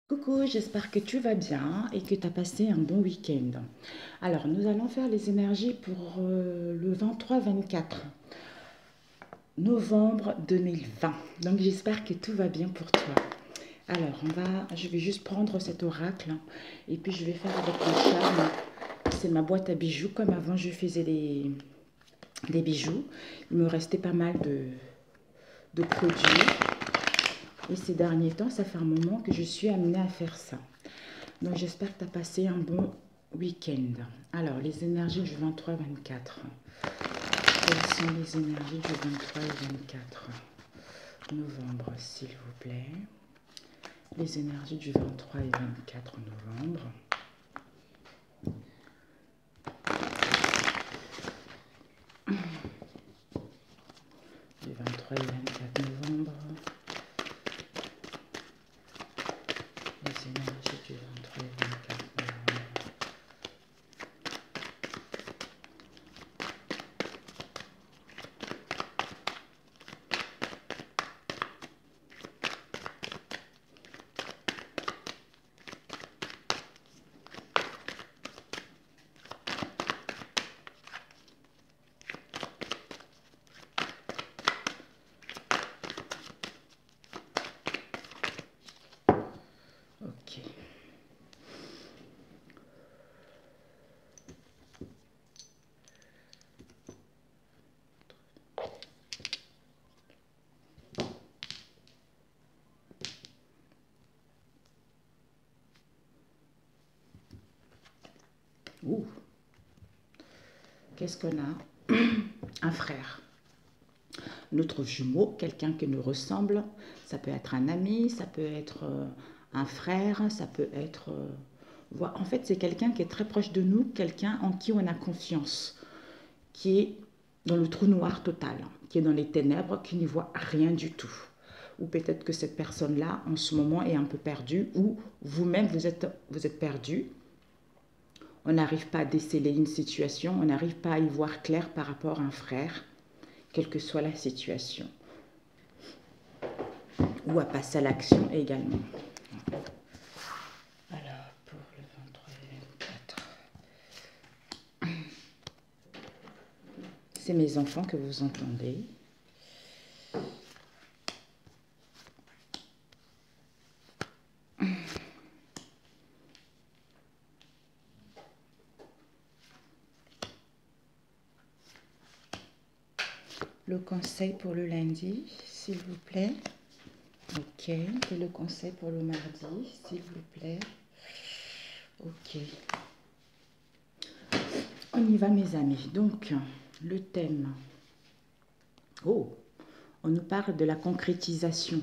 Coucou, j'espère que tu vas bien et que tu as passé un bon week-end. Alors, nous allons faire les énergies pour le 23-24 novembre 2020. Donc, j'espère que tout va bien pour toi. Alors, je vais juste prendre cet oracle et puis je vais faire avec le charme. C'est ma boîte à bijoux. Comme avant, je faisais des bijoux. Il me restait pas mal de produits. Et ces derniers temps, ça fait un moment que je suis amenée à faire ça. Donc j'espère que tu as passé un bon week-end. Alors, les énergies du 23-24. Quelles sont les énergies du 23 et 24 novembre, s'il vous plaît? Les énergies du 23 et 24 novembre. Du 23 et 24 novembre. Les énergies du 23 et 24 novembre. Ok. Ouh. Qu'est-ce qu'on a? Un frère. Notre jumeau, quelqu'un qui nous ressemble. Ça peut être un ami, ça peut être un frère, ça peut être... en fait, c'est quelqu'un qui est très proche de nous, quelqu'un en qui on a confiance, qui est dans le trou noir total, qui est dans les ténèbres, qui n'y voit rien du tout. Ou peut-être que cette personne-là, en ce moment, est un peu perdue, ou vous-même, vous êtes perdu. On n'arrive pas à déceler une situation, on n'arrive pas à y voir clair par rapport à un frère, quelle que soit la situation. Ou à passer à l'action également. Alors, pour le 23 et 24. C'est mes enfants que vous entendez. Le conseil pour le lundi, s'il vous plaît. Ok. Et le conseil pour le mardi, s'il vous plaît. Ok. On y va, mes amis. Donc, le thème. Oh, on nous parle de la concrétisation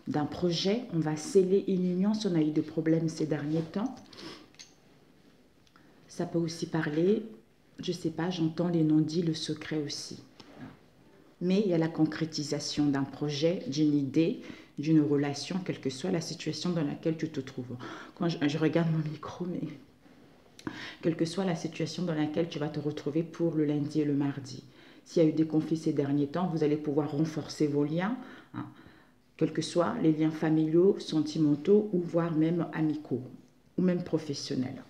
d'un projet. On va sceller une union si on a eu des problèmes ces derniers temps. Ça peut aussi parler, je ne sais pas, j'entends les non-dits, le secret aussi. Mais il y a la concrétisation d'un projet, d'une idée, d'une relation, quelle que soit la situation dans laquelle tu te trouves. Quand je regarde mon micro, mais quelle que soit la situation dans laquelle tu vas te retrouver pour le lundi et le mardi. S'il y a eu des conflits ces derniers temps, vous allez pouvoir renforcer vos liens, hein, quels que soient les liens familiaux, sentimentaux ou voire même amicaux ou même professionnels,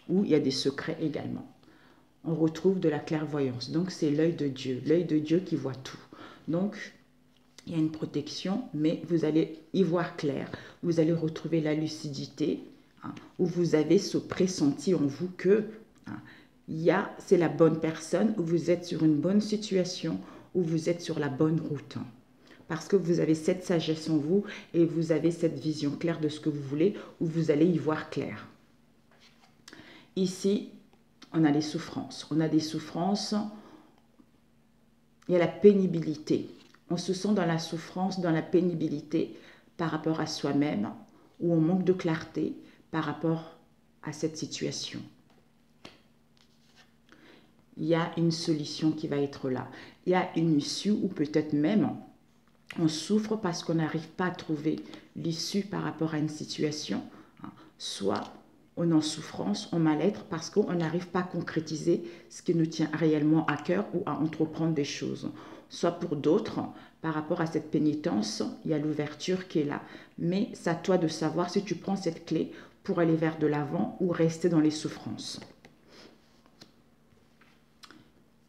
où il y a des secrets également. On retrouve de la clairvoyance. Donc, c'est l'œil de Dieu qui voit tout. Donc, il y a une protection, mais vous allez y voir clair. Vous allez retrouver la lucidité, hein, où vous avez ce pressenti en vous que c'est la bonne personne, où vous êtes sur une bonne situation, où vous êtes sur la bonne route. Parce que vous avez cette sagesse en vous et vous avez cette vision claire de ce que vous voulez, où vous allez y voir clair. Ici, on a les souffrances. On a des souffrances, il y a la pénibilité. On se sent dans la souffrance, dans la pénibilité par rapport à soi-même, ou on manque de clarté par rapport à cette situation. Il y a une solution qui va être là. Il y a une issue, ou peut-être même on souffre parce qu'on n'arrive pas à trouver l'issue par rapport à une situation. Soit on est en souffrance, en mal-être, parce qu'on n'arrive pas à concrétiser ce qui nous tient réellement à cœur ou à entreprendre des choses. Soit pour d'autres, par rapport à cette pénitence, il y a l'ouverture qui est là. Mais c'est à toi de savoir si tu prends cette clé pour aller vers de l'avant ou rester dans les souffrances.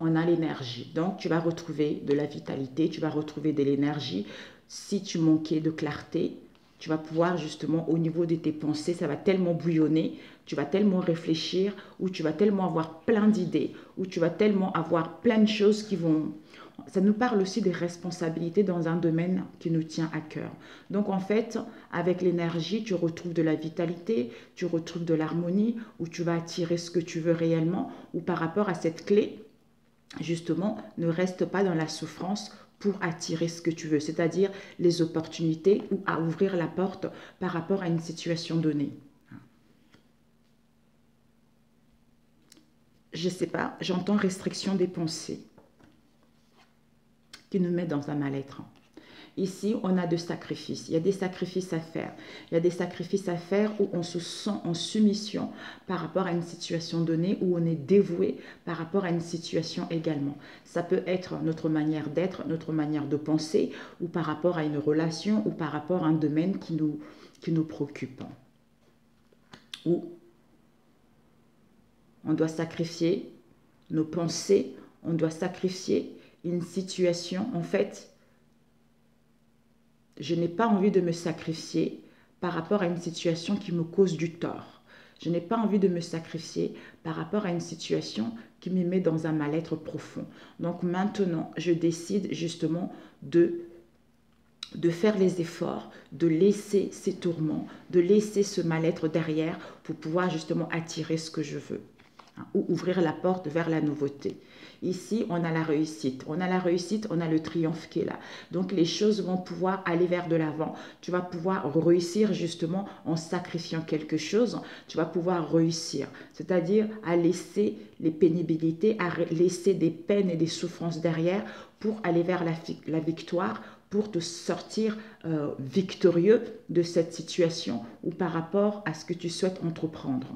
On a l'énergie. Donc, tu vas retrouver de la vitalité, tu vas retrouver de l'énergie. Si tu manquais de clarté, tu vas pouvoir justement, au niveau de tes pensées, ça va tellement bouillonner, tu vas tellement réfléchir, ou tu vas tellement avoir plein d'idées, ou tu vas tellement avoir plein de choses qui vont... Ça nous parle aussi des responsabilités dans un domaine qui nous tient à cœur. Donc en fait, avec l'énergie, tu retrouves de la vitalité, tu retrouves de l'harmonie, où tu vas attirer ce que tu veux réellement, ou par rapport à cette clé, justement, ne reste pas dans la souffrance pour attirer ce que tu veux, c'est-à-dire les opportunités ou à ouvrir la porte par rapport à une situation donnée. Je ne sais pas, j'entends restriction des pensées qui nous met dans un mal-être. Ici, on a de sacrifices. Il y a des sacrifices à faire. Il y a des sacrifices à faire où on se sent en soumission par rapport à une situation donnée, où on est dévoué par rapport à une situation également. Ça peut être notre manière d'être, notre manière de penser, ou par rapport à une relation, ou par rapport à un domaine qui nous préoccupe. Ou on doit sacrifier nos pensées, on doit sacrifier une situation. En fait, je n'ai pas envie de me sacrifier par rapport à une situation qui me cause du tort. Je n'ai pas envie de me sacrifier par rapport à une situation qui me met dans un mal-être profond. Donc maintenant, je décide justement de faire les efforts, de laisser ces tourments, de laisser ce mal-être derrière pour pouvoir justement attirer ce que je veux, hein, ou ouvrir la porte vers la nouveauté. Ici, on a la réussite. On a la réussite, on a le triomphe qui est là. Donc, les choses vont pouvoir aller vers de l'avant. Tu vas pouvoir réussir justement en sacrifiant quelque chose. Tu vas pouvoir réussir, c'est-à-dire à laisser les pénibilités, à laisser des peines et des souffrances derrière pour aller vers la victoire, pour te sortir victorieux de cette situation ou par rapport à ce que tu souhaites entreprendre.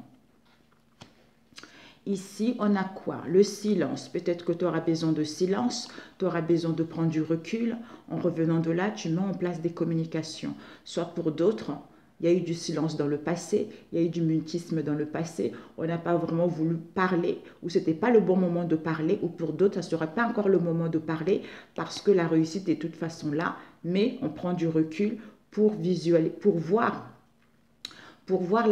Ici, on a quoi? Le silence. Peut-être que tu auras besoin de silence, tu auras besoin de prendre du recul. En revenant de là, tu mets en place des communications. Soit pour d'autres, il y a eu du silence dans le passé, il y a eu du mutisme dans le passé, on n'a pas vraiment voulu parler, ou ce n'était pas le bon moment de parler, ou pour d'autres, ça ne serait pas encore le moment de parler, parce que la réussite est de toute façon là, mais on prend du recul pour visualiser, pour voir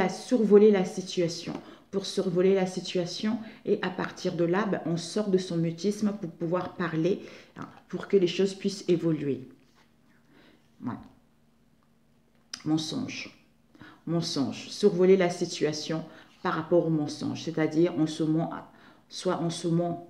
survoler la situation. Pour survoler la situation et à partir de là, on sort de son mutisme pour pouvoir parler, hein, pour que les choses puissent évoluer. Ouais. Mensonge. Mensonge. Survoler la situation par rapport au mensonge, c'est-à-dire on se ment, soit on se ment.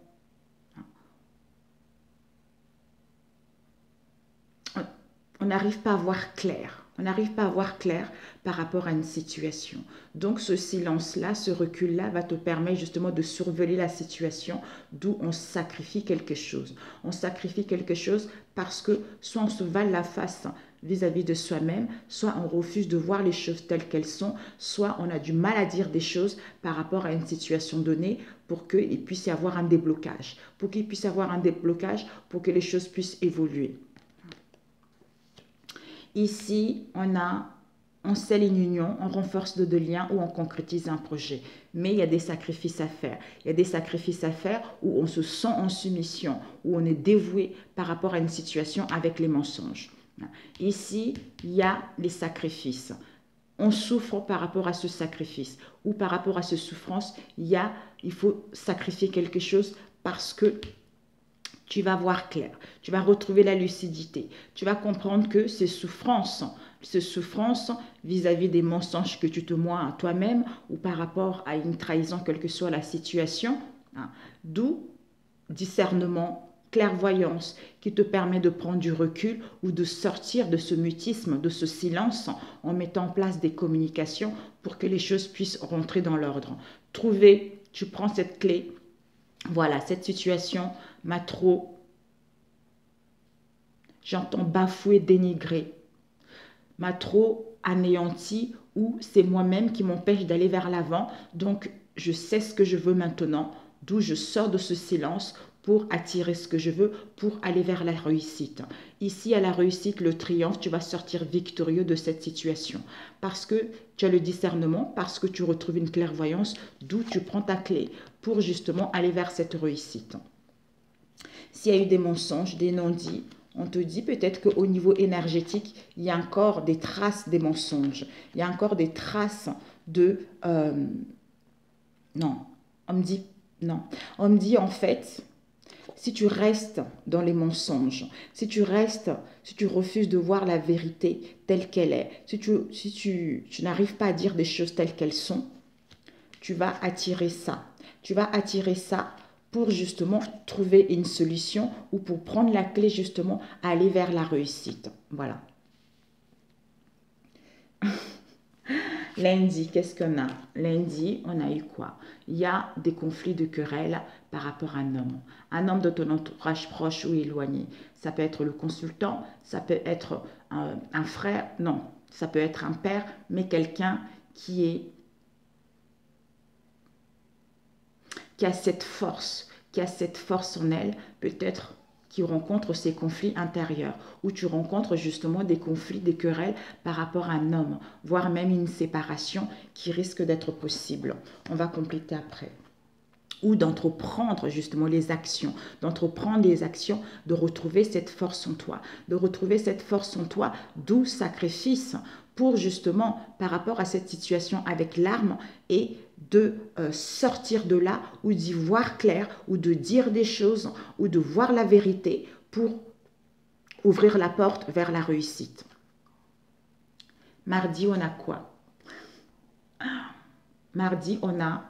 On n'arrive pas à voir clair. On n'arrive pas à voir clair par rapport à une situation. Donc ce silence-là, ce recul-là va te permettre justement de survoler la situation d'où on sacrifie quelque chose. On sacrifie quelque chose parce que soit on se vale la face vis-à-vis de soi-même, soit on refuse de voir les choses telles qu'elles sont, soit on a du mal à dire des choses par rapport à une situation donnée pour qu'il puisse y avoir un déblocage. Pour qu'il puisse y avoir un déblocage, pour que les choses puissent évoluer. Ici, on scelle une union, on renforce de liens ou on concrétise un projet. Mais il y a des sacrifices à faire. Il y a des sacrifices à faire où on se sent en soumission, où on est dévoué par rapport à une situation avec les mensonges. Ici, il y a les sacrifices. On souffre par rapport à ce sacrifice ou par rapport à cette souffrance. Il faut sacrifier quelque chose parce que tu vas voir clair, tu vas retrouver la lucidité, tu vas comprendre que ces souffrances vis-à-vis des mensonges que tu te moins à toi-même ou par rapport à une trahison, quelle que soit la situation, hein, d'où discernement, clairvoyance qui te permet de prendre du recul ou de sortir de ce mutisme, de ce silence en mettant en place des communications pour que les choses puissent rentrer dans l'ordre. Tu prends cette clé. Voilà, cette situation m'a trop, j'entends bafouer, dénigrer, m'a trop anéanti ou c'est moi-même qui m'empêche d'aller vers l'avant, donc je sais ce que je veux maintenant, d'où je sors de ce silence pour attirer ce que je veux, pour aller vers la réussite. Ici, à la réussite, le triomphe, tu vas sortir victorieux de cette situation parce que tu as le discernement, parce que tu retrouves une clairvoyance, d'où tu prends ta clé pour justement aller vers cette réussite. S'il y a eu des mensonges, des non-dits, on te dit peut-être qu'au niveau énergétique, il y a encore des traces des mensonges. Il y a encore des traces de... non, on me dit... Non, on me dit en fait, si tu restes dans les mensonges, si tu refuses de voir la vérité telle qu'elle est, si tu n'arrives pas à dire des choses telles qu'elles sont, tu vas attirer ça. Tu vas attirer ça pour justement trouver une solution ou pour prendre la clé justement à aller vers la réussite. Voilà. Lundi, qu'est-ce qu'on a? Lundi, on a eu quoi? Il y a des conflits de querelles par rapport à un homme. Un homme de ton entourage proche ou éloigné. Ça peut être le consultant, ça peut être un frère, non, ça peut être un père, mais quelqu'un qui a cette force en elle, peut-être qui rencontre ces conflits intérieurs, où tu rencontres justement des conflits, des querelles par rapport à un homme, voire même une séparation qui risque d'être possible. On va compléter après. Ou d'entreprendre justement les actions, de retrouver cette force en toi, d'où sacrifice pour justement par rapport à cette situation avec l'arme et de sortir de là ou d'y voir clair ou de dire des choses ou de voir la vérité pour ouvrir la porte vers la réussite. Mardi, on a quoi? Mardi, on a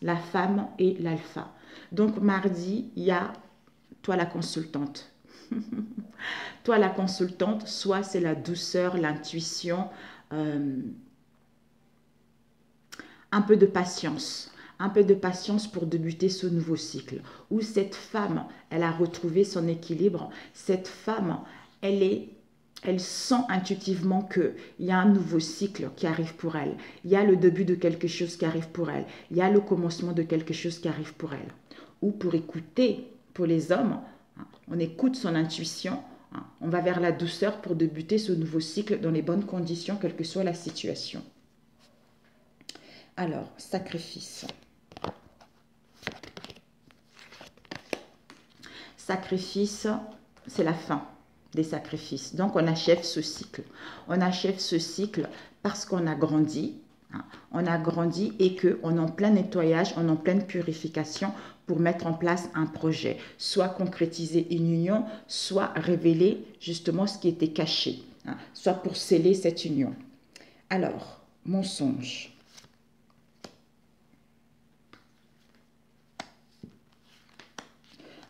la femme et l'alpha. Donc mardi, il y a toi la consultante. Toi la consultante, soit c'est la douceur, l'intuition, un peu de patience pour débuter ce nouveau cycle. Où cette femme, elle a retrouvé son équilibre. Cette femme, elle sent intuitivement qu'il y a un nouveau cycle qui arrive pour elle. Il y a le début de quelque chose qui arrive pour elle. Il y a le commencement de quelque chose qui arrive pour elle. Ou pour écouter, pour les hommes, on écoute son intuition, on va vers la douceur pour débuter ce nouveau cycle dans les bonnes conditions, quelle que soit la situation. Alors, sacrifice. Sacrifice, c'est la fin des sacrifices. Donc, on achève ce cycle. On achève ce cycle parce qu'on a grandi. On a grandi et qu'on est en plein nettoyage, on est en pleine purification pour mettre en place un projet. Soit concrétiser une union, soit révéler justement ce qui était caché. Soit pour sceller cette union. Alors, mensonge.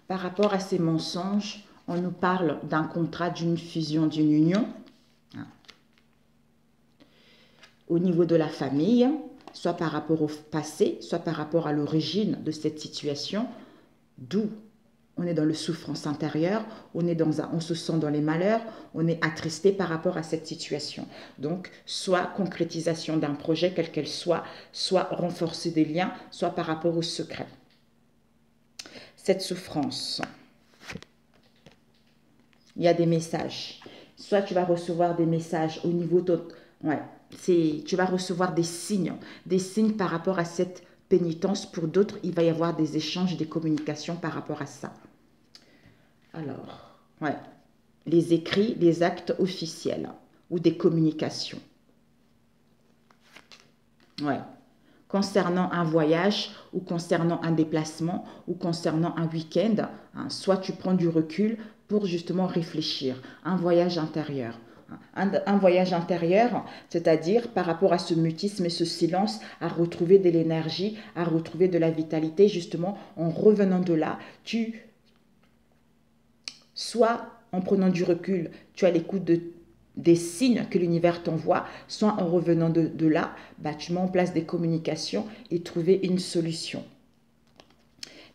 Par rapport à ces mensonges, on nous parle d'un contrat, d'une fusion, d'une union. Au niveau de la famille, soit par rapport au passé, soit par rapport à l'origine de cette situation, d'où on est dans la souffrance intérieure, on se sent dans les malheurs, on est attristé par rapport à cette situation. Donc, soit concrétisation d'un projet, quel qu'elle soit renforcer des liens, soit par rapport au secret. Cette souffrance, il y a des messages. Soit tu vas recevoir des messages au niveau de... tu vas recevoir des signes par rapport à cette pénitence. Pour d'autres, il va y avoir des échanges, des communications par rapport à ça. Alors, les écrits, les actes officiels ou des communications. Concernant un voyage ou concernant un déplacement ou concernant un week-end, soit tu prends du recul pour justement réfléchir. Un voyage intérieur. Un voyage intérieur, c'est-à-dire par rapport à ce mutisme et ce silence, à retrouver de l'énergie, à retrouver de la vitalité, justement, en revenant de là, soit en prenant du recul, tu as l'écoute des signes que l'univers t'envoie, soit en revenant de là, tu mets en place des communications et trouver une solution.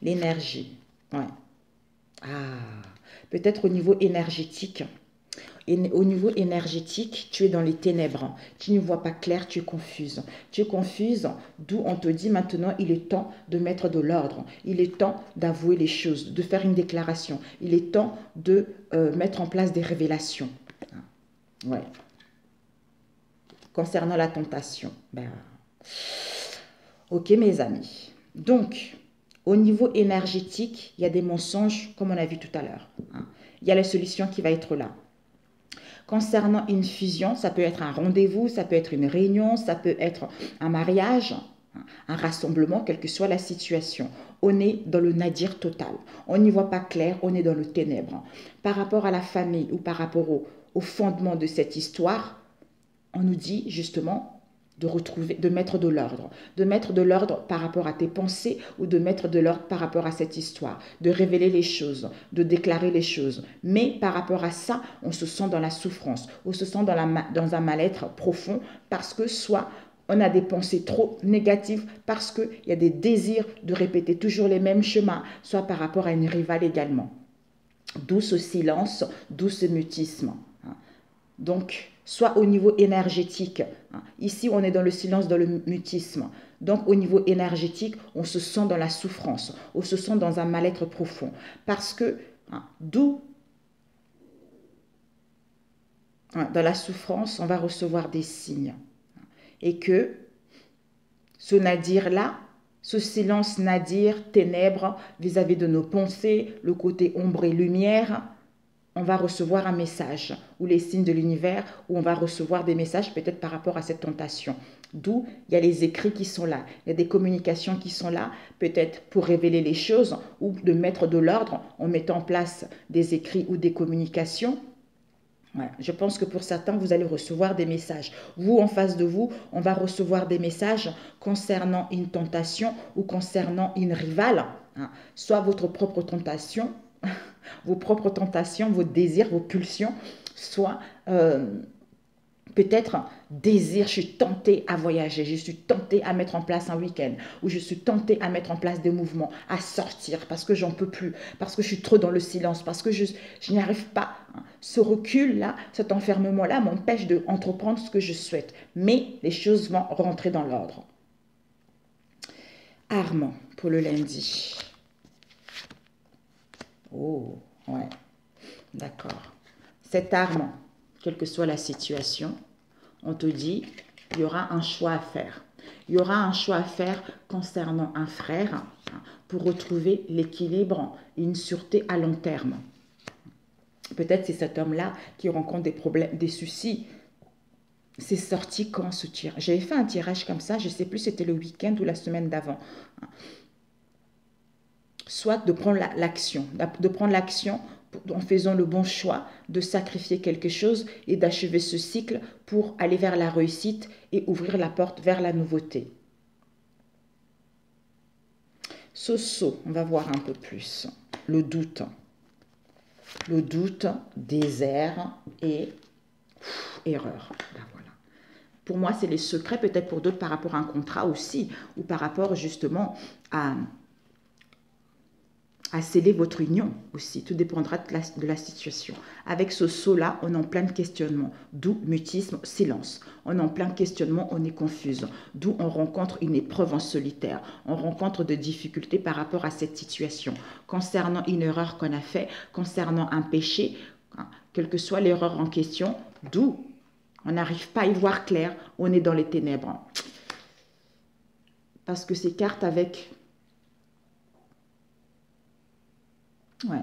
L'énergie. Peut-être au niveau énergétique. Et au niveau énergétique, tu es dans les ténèbres. Tu ne vois pas clair, tu es confuse. Tu es confuse, d'où on te dit maintenant, il est temps de mettre de l'ordre. Il est temps d'avouer les choses, de faire une déclaration. Il est temps de mettre en place des révélations. Ouais. Concernant la tentation. Ben, ok, mes amis. Donc, au niveau énergétique, il y a des mensonges, comme on a vu tout à l'heure. Il y a la solution qui va être là. Concernant une fusion, ça peut être un rendez-vous, ça peut être une réunion, ça peut être un mariage, un rassemblement, quelle que soit la situation. On est dans le nadir total. On n'y voit pas clair, on est dans le ténèbre. Par rapport à la famille ou par rapport au fondement de cette histoire, on nous dit justement de mettre de l'ordre par rapport à tes pensées ou de mettre de l'ordre par rapport à cette histoire, de révéler les choses, de déclarer les choses. Mais par rapport à ça, on se sent dans la souffrance, on se sent dans un mal-être profond parce que soit on a des pensées trop négatives parce qu'il y a des désirs de répéter toujours les mêmes chemins, soit par rapport à une rivale également. D'où ce silence, d'où ce mutisme. Donc, soit au niveau énergétique. Ici, on est dans le silence, dans le mutisme. Donc, au niveau énergétique, on se sent dans la souffrance, on se sent dans un mal-être profond. Parce que, d'où, dans la souffrance, on va recevoir des signes. Et que ce nadir-là, ce silence nadir, ténèbres, vis-à-vis de nos pensées, le côté ombre et lumière, on va recevoir un message, ou les signes de l'univers, où on va recevoir des messages peut-être par rapport à cette tentation. D'où il y a les écrits qui sont là, il y a des communications qui sont là, peut-être pour révéler les choses, ou de mettre de l'ordre en mettant en place des écrits ou des communications. Ouais, je pense que pour certains, vous allez recevoir des messages. Vous, en face de vous, on va recevoir des messages concernant une tentation ou concernant une rivale, soit votre propre tentation, vos propres tentations, vos désirs, vos pulsions, soit peut-être désir, je suis tentée à voyager, je suis tentée à mettre en place un week-end, ou je suis tentée à mettre en place des mouvements, à sortir parce que j'en peux plus, parce que je suis trop dans le silence, parce que je n'y arrive pas. Ce recul-là, cet enfermement-là m'empêche d'entreprendre ce que je souhaite. Mais les choses vont rentrer dans l'ordre. Arme pour le lundi. Oh, ouais, d'accord. Cette arme, quelle que soit la situation, on te dit, il y aura un choix à faire. Il y aura un choix à faire concernant un frère pour retrouver l'équilibre et une sûreté à long terme. Peut-être c'est cet homme-là qui rencontre des problèmes, des soucis. C'est sorti quand ce tirage? J'avais fait un tirage comme ça, je ne sais plus, c'était le week-end ou la semaine d'avant. Soit de prendre l'action, en faisant le bon choix, de sacrifier quelque chose et d'achever ce cycle pour aller vers la réussite et ouvrir la porte vers la nouveauté. Ce saut, on va voir un peu plus. Le doute, désert et erreur. Ben voilà. Pour moi, c'est les secrets, peut-être pour d'autres par rapport à un contrat aussi, ou par rapport justement à sceller votre union aussi. Tout dépendra de la situation. Avec ce saut-là, on est en plein questionnement. D'où mutisme, silence. On est en plein questionnement, on est confuse. D'où on rencontre une épreuve en solitaire. On rencontre des difficultés par rapport à cette situation. Concernant une erreur qu'on a faite, concernant un péché, quelle que soit l'erreur en question, d'où on n'arrive pas à y voir clair, on est dans les ténèbres. Parce que ces cartes avec... Ouais,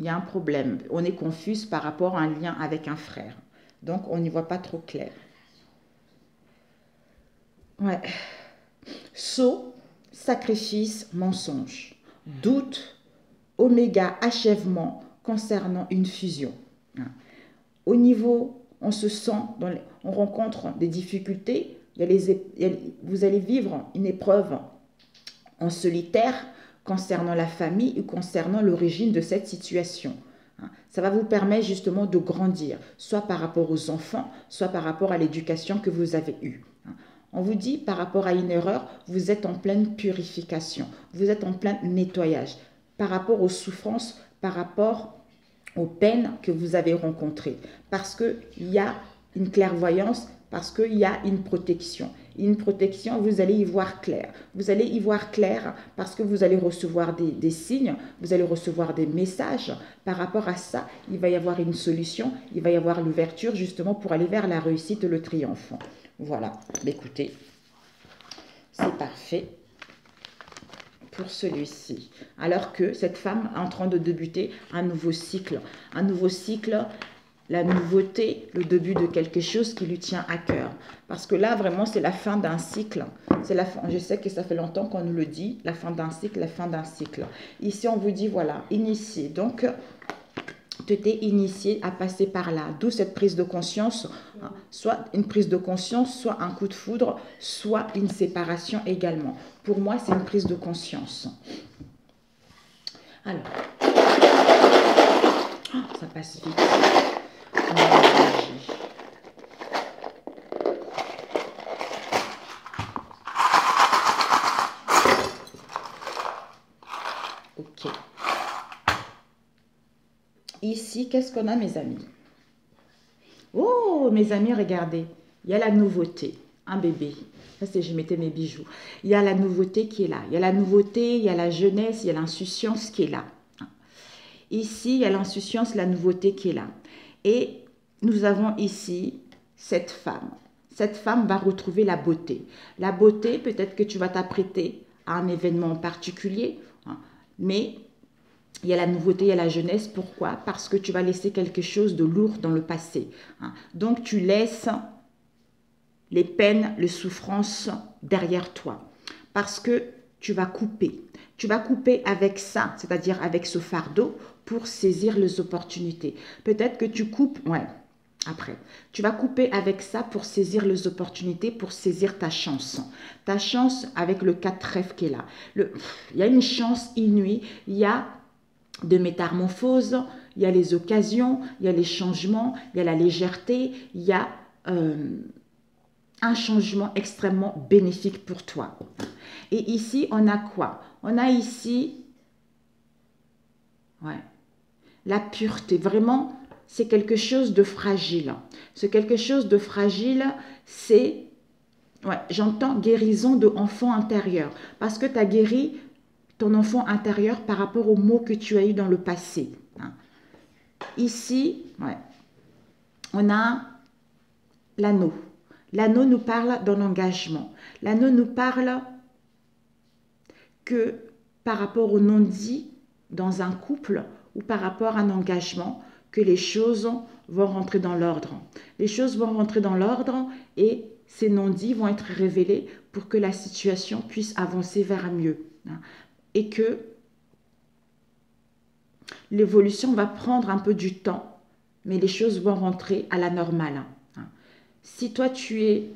il y a un problème. On est confus par rapport à un lien avec un frère. Donc, on n'y voit pas trop clair. Ouais. Saut, sacrifice, mensonge. Doute, oméga, achèvement concernant une fusion. Au niveau, on se sent, on rencontre des difficultés. Vous allez vivre une épreuve en solitaire concernant la famille ou concernant l'origine de cette situation. Ça va vous permettre justement de grandir, soit par rapport aux enfants, soit par rapport à l'éducation que vous avez eue. On vous dit, par rapport à une erreur, vous êtes en pleine purification, vous êtes en plein nettoyage. Par rapport aux souffrances, par rapport aux peines que vous avez rencontrées. Parce qu'il y a une clairvoyance, parce qu'il y a une protection. Une protection, vous allez y voir clair. Vous allez y voir clair parce que vous allez recevoir des signes, vous allez recevoir des messages. Par rapport à ça, il va y avoir une solution, il va y avoir l'ouverture justement pour aller vers la réussite et le triomphe. Voilà, écoutez, c'est parfait pour celui-ci. Alors que cette femme est en train de débuter un nouveau cycle. Un nouveau cycle, la nouveauté, le début de quelque chose qui lui tient à cœur. Parce que là, vraiment, c'est la fin d'un cycle. C'est la fin. Je sais que ça fait longtemps qu'on nous le dit, la fin d'un cycle, la fin d'un cycle. Ici, on vous dit, voilà, initié. Donc, tu t'es initié à passer par là. D'où cette prise de conscience, soit une prise de conscience, soit un coup de foudre, soit une séparation également. Pour moi, c'est une prise de conscience. Alors, ça passe vite. Ok. Ici, qu'est-ce qu'on a, mes amis? Oh, mes amis, regardez. Il y a la nouveauté. Un bébé. Ça, c'est je mettais mes bijoux. Il y a la nouveauté qui est là. Il y a la nouveauté, il y a la jeunesse, il y a l'insouciance qui est là. Ici, il y a l'insouciance, la nouveauté qui est là. Et nous avons ici cette femme. Cette femme va retrouver la beauté. La beauté, peut-être que tu vas t'apprêter à un événement particulier, mais il y a la nouveauté, il y a la jeunesse. Pourquoi? Parce que tu vas laisser quelque chose de lourd dans le passé. Donc, tu laisses les peines, les souffrances derrière toi. Parce que tu vas couper. Tu vas couper avec ça, c'est-à-dire avec ce fardeau, pour saisir les opportunités. Peut-être que tu coupes, ouais, après. Tu vas couper avec ça pour saisir les opportunités, pour saisir ta chance. Ta chance avec le 4 trèfle qui est là. Il y a une chance inouïe, il y a de métamorphose, il y a les occasions, il y a les changements, il y a la légèreté, il y a un changement extrêmement bénéfique pour toi. Et ici, on a quoi? On a ici, ouais, la pureté. Vraiment, c'est quelque chose de fragile. C'est quelque chose de fragile, c'est, ouais, j'entends guérison de enfant intérieur. Parce que tu as guéri ton enfant intérieur par rapport aux mots que tu as eu dans le passé. Ici, ouais, on a l'anneau. L'anneau nous parle d'un engagement. L'anneau nous parle que par rapport au non-dit dans un couple ou par rapport à un engagement, que les choses vont rentrer dans l'ordre. Les choses vont rentrer dans l'ordre et ces non-dits vont être révélés pour que la situation puisse avancer vers mieux. Et que l'évolution va prendre un peu du temps, mais les choses vont rentrer à la normale. Si toi tu es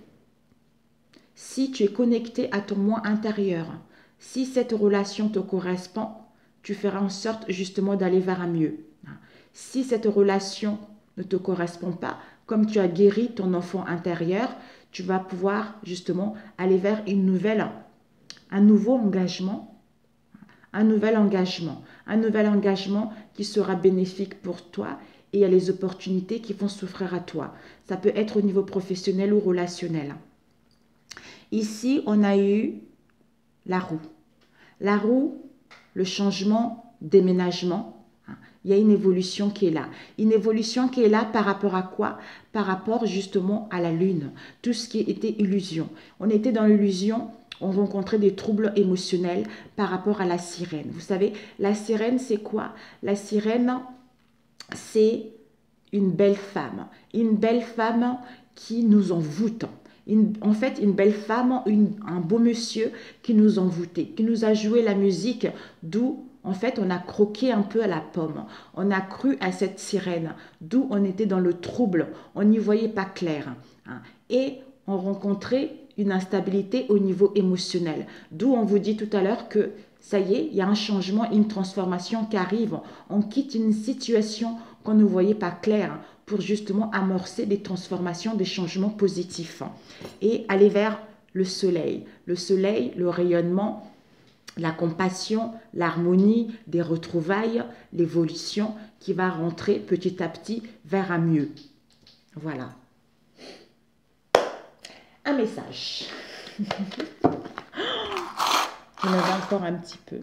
connecté à ton moi intérieur, si cette relation te correspond, tu feras en sorte justement d'aller vers un mieux. Si cette relation ne te correspond pas, comme tu as guéri ton enfant intérieur, tu vas pouvoir justement aller vers un nouveau engagement, un nouvel engagement qui sera bénéfique pour toi et il y a les opportunités qui vont s'offrir à toi. Ça peut être au niveau professionnel ou relationnel. Ici, on a eu la roue. La roue, le changement, déménagement, il y a une évolution qui est là. Une évolution qui est là par rapport à quoi? Par rapport justement à la lune. Tout ce qui était illusion. On était dans l'illusion, on rencontrait des troubles émotionnels par rapport à la sirène. Vous savez, la sirène, c'est quoi? La sirène, c'est une belle femme. Une belle femme qui nous envoûte. En fait, une belle femme, un beau monsieur qui nous envoûtait, qui nous a joué la musique, d'où en fait, on a croqué un peu à la pomme. On a cru à cette sirène, d'où on était dans le trouble. On n'y voyait pas clair. Et on rencontrait une instabilité au niveau émotionnel. D'où on vous dit tout à l'heure que ça y est, il y a un changement, une transformation qui arrive. On quitte une situation qu'on ne voyait pas claire pour justement amorcer des transformations, des changements positifs. Et aller vers le soleil. Le soleil, le rayonnement, la compassion, l'harmonie, des retrouvailles, l'évolution qui va rentrer petit à petit vers un mieux. Voilà. Un message. J'en avais encore un petit peu.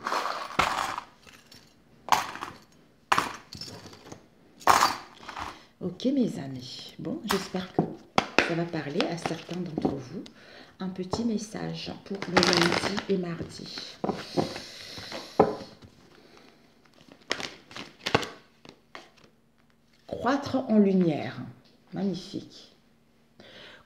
Ok mes amis. Bon, j'espère que ça va parler à certains d'entre vous. Un petit message pour le lundi et mardi. Croître en lumière. Magnifique.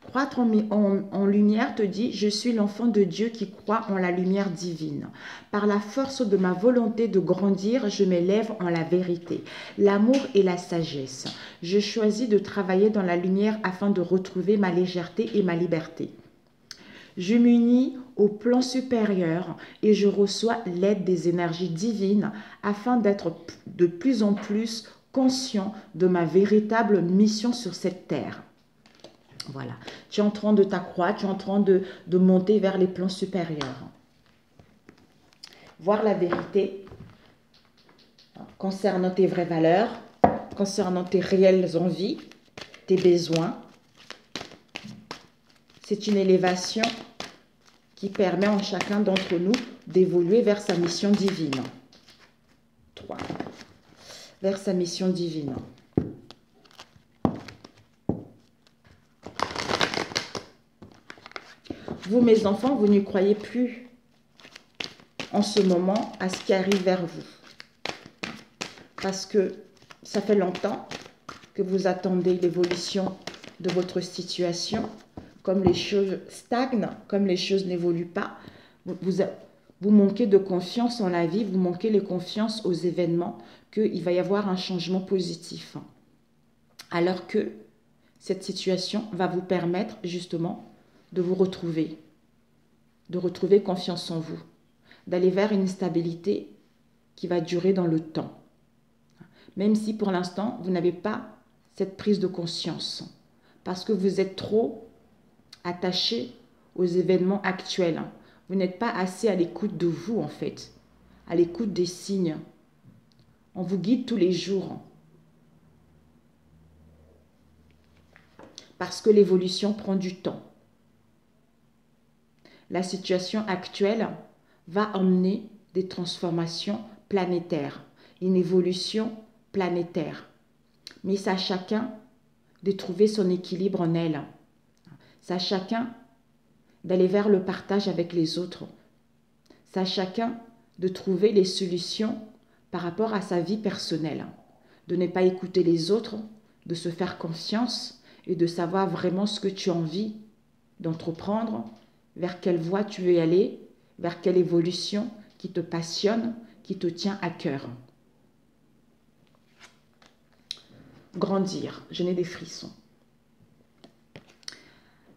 Croître en lumière te dit, je suis l'enfant de Dieu qui croit en la lumière divine. Par la force de ma volonté de grandir, je m'élève en la vérité, l'amour et la sagesse. Je choisis de travailler dans la lumière afin de retrouver ma légèreté et ma liberté. Je m'unis au plan supérieur et je reçois l'aide des énergies divines afin d'être de plus en plus conscient de ma véritable mission sur cette terre. Voilà, tu es en train de t'accroître, tu es en train de monter vers les plans supérieurs. Voir la vérité concernant tes vraies valeurs, concernant tes réelles envies, tes besoins. C'est une élévation qui permet en chacun d'entre nous d'évoluer vers sa mission divine. 3. Vers sa mission divine. Vous, mes enfants, vous n'y croyez plus en ce moment à ce qui arrive vers vous. Parce que ça fait longtemps que vous attendez l'évolution de votre situation. Comme les choses stagnent, comme les choses n'évoluent pas, vous manquez de confiance en la vie, vous manquez de confiance aux événements, qu'il va y avoir un changement positif. Alors que cette situation va vous permettre justement de vous retrouver, de retrouver confiance en vous, d'aller vers une stabilité qui va durer dans le temps. Même si pour l'instant, vous n'avez pas cette prise de conscience, parce que vous êtes trop attaché aux événements actuels. Vous n'êtes pas assez à l'écoute de vous, en fait, à l'écoute des signes. On vous guide tous les jours. Parce que l'évolution prend du temps. La situation actuelle va emmener des transformations planétaires, une évolution planétaire. Mais c'est à chacun de trouver son équilibre en elle. C'est à chacun d'aller vers le partage avec les autres. C'est à chacun de trouver les solutions par rapport à sa vie personnelle. De ne pas écouter les autres, de se faire confiance et de savoir vraiment ce que tu as envie d'entreprendre, vers quelle voie tu veux y aller, vers quelle évolution qui te passionne, qui te tient à cœur. Grandir, je n'ai des frissons.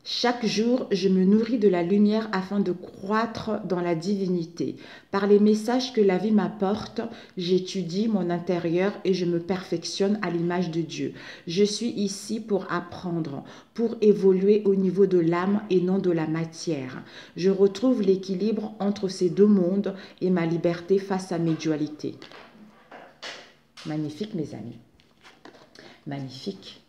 Chaque jour, je me nourris de la lumière afin de croître dans la divinité. Par les messages que la vie m'apporte, j'étudie mon intérieur et je me perfectionne à l'image de Dieu. Je suis ici pour apprendre, pour évoluer au niveau de l'âme et non de la matière. Je retrouve l'équilibre entre ces deux mondes et ma liberté face à mes dualités. Magnifique, mes amis. Magnifique.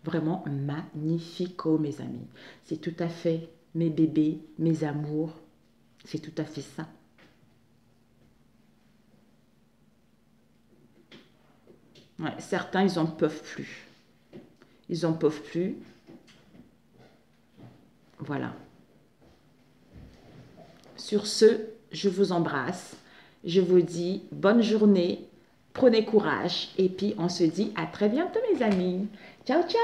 Vraiment magnifique, oh mes amis. C'est tout à fait mes bébés, mes amours. C'est tout à fait ça. Ouais, certains, ils n'en peuvent plus. Ils n'en peuvent plus. Voilà. Sur ce, je vous embrasse. Je vous dis bonne journée. Prenez courage. Et puis, on se dit à très bientôt, mes amis. Ciao, ciao.